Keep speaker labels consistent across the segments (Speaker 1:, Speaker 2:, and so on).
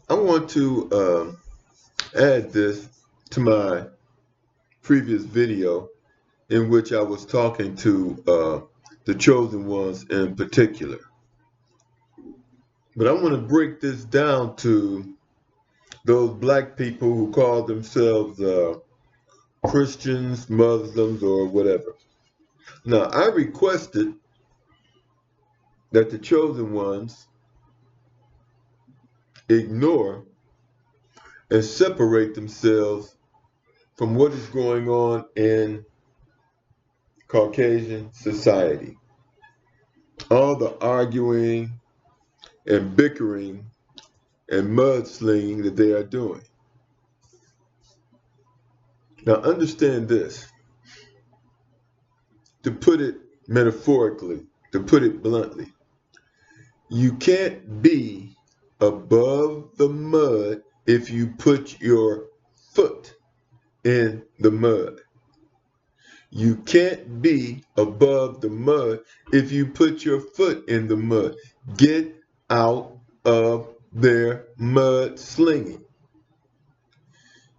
Speaker 1: I want to add this to my previous video in which I was talking to the chosen ones in particular. But I want to break this down to those black people who call themselves Christians, Muslims, or whatever. Now, I requested that the chosen ones ignore and separate themselves from what is going on in Caucasian society. All the arguing and bickering and mudslinging that they are doing. Now understand this, to put it metaphorically, to put it bluntly, you can't be above the mud if you put your foot in the mud. You can't be above the mud if you put your foot in the mud. Get out of their mud slinging.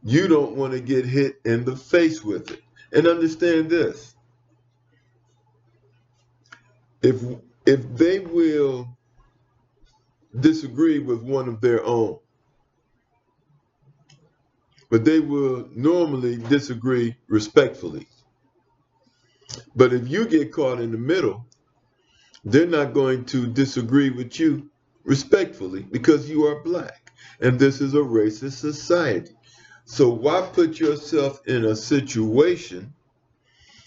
Speaker 1: You don't want to get hit in the face with it. And understand this. If they will disagree with one of their own, but they will normally disagree respectfully. But if you get caught in the middle, they're not going to disagree with you respectfully because you are black. And this is a racist society. So why put yourself in a situation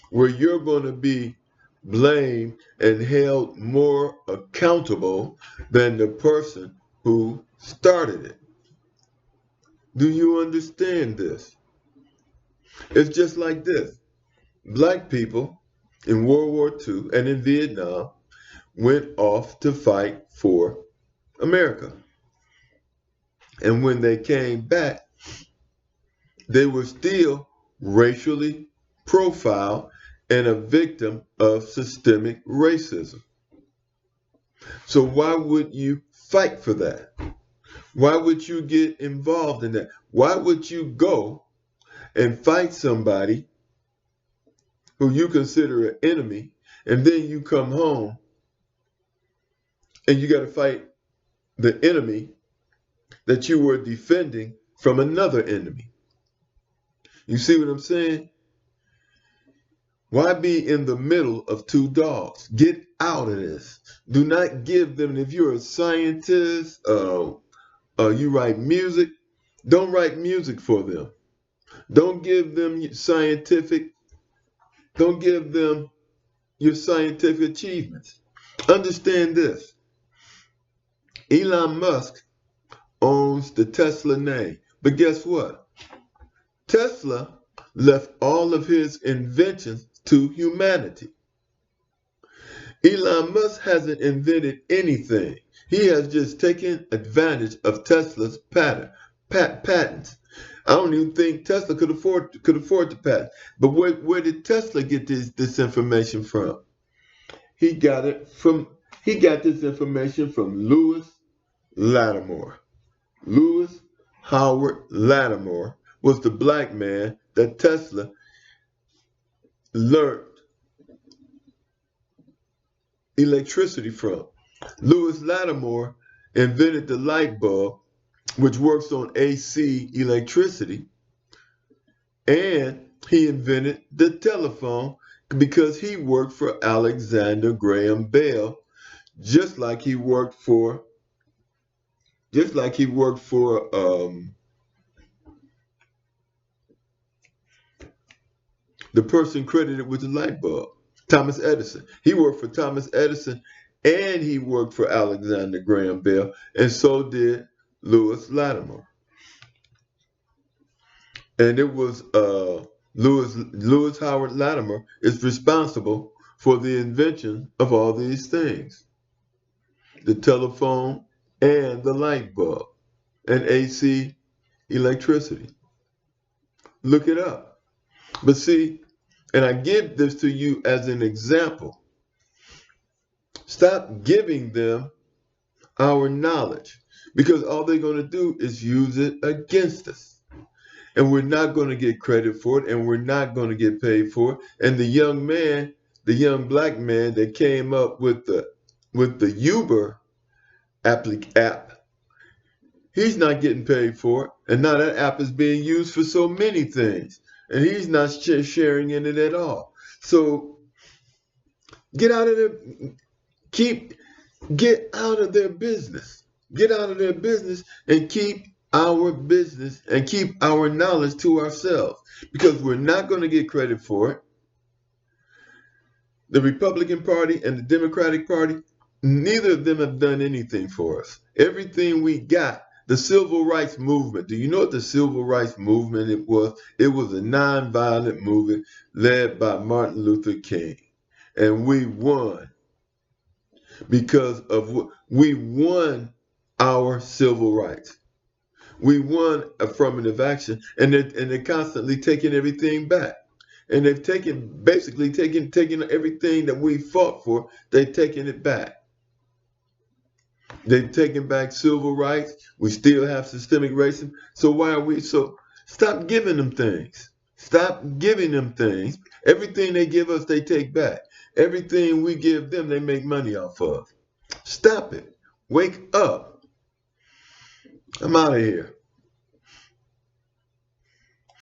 Speaker 1: where you're going to be blamed and held more accountable than the person who started it? Do you understand this? It's just like this. Black people in World War II and in Vietnam went off to fight for America. And when they came back, they were still racially profiled and a victim of systemic racism. So why would you fight for that? Why would you get involved in that? Why would you go and fight somebody who you consider an enemy, and then you come home and you got to fight the enemy that you were defending from another enemy? You see what I'm saying? Why be in the middle of two dogs? Get out of this. Do not give them, if you're a scientist, you write music, don't write music for them. Don't give them don't give them your scientific achievements. Understand this. Elon Musk owns the Tesla name. But guess what? Tesla left all of his inventions to humanity. Elon Musk hasn't invented anything. He has just taken advantage of Tesla's patents. I don't even think Tesla could afford the patent. But where did Tesla get this information from? He got this information from Lewis Lattimore. Lewis Howard Lattimore was the black man that Tesla learned electricity from. Lewis Lattimore invented the light bulb, which works on AC electricity, and he invented the telephone because he worked for Alexander Graham Bell, just like he worked for the person credited with the light bulb, Thomas Edison. He worked for Thomas Edison and he worked for Alexander Graham Bell, and so did Lewis Lattimore. And it was Lewis Howard Lattimore is responsible for the invention of all these things. The telephone and the light bulb and AC electricity. Look it up. But see, and I give this to you as an example. Stop giving them our knowledge, because all they're going to do is use it against us. And we're not going to get credit for it, and we're not going to get paid for it. And the young man, the young black man that came up with the Uber app, he's not getting paid for it. And now that app is being used for so many things, and he's not sharing in it at all. So get out of their get out of their business. Get out of their business and keep our business and keep our knowledge to ourselves, because we're not going to get credit for it. The Republican Party and the Democratic Party, neither of them have done anything for us. Everything we got, the civil rights movement. Do you know what the civil rights movement it was? It was a nonviolent movement led by Martin Luther King. And we won because of what we won our civil rights. We won affirmative action, and they're constantly taking everything back. And they've basically taken everything that we fought for, they've taken it back. They've taken back civil rights. We still have systemic racism. So why are we stop giving them things. Stop giving them things. Everything they give us, they take back. Everything we give them, they make money off of. Stop it. Wake up. I'm out of here.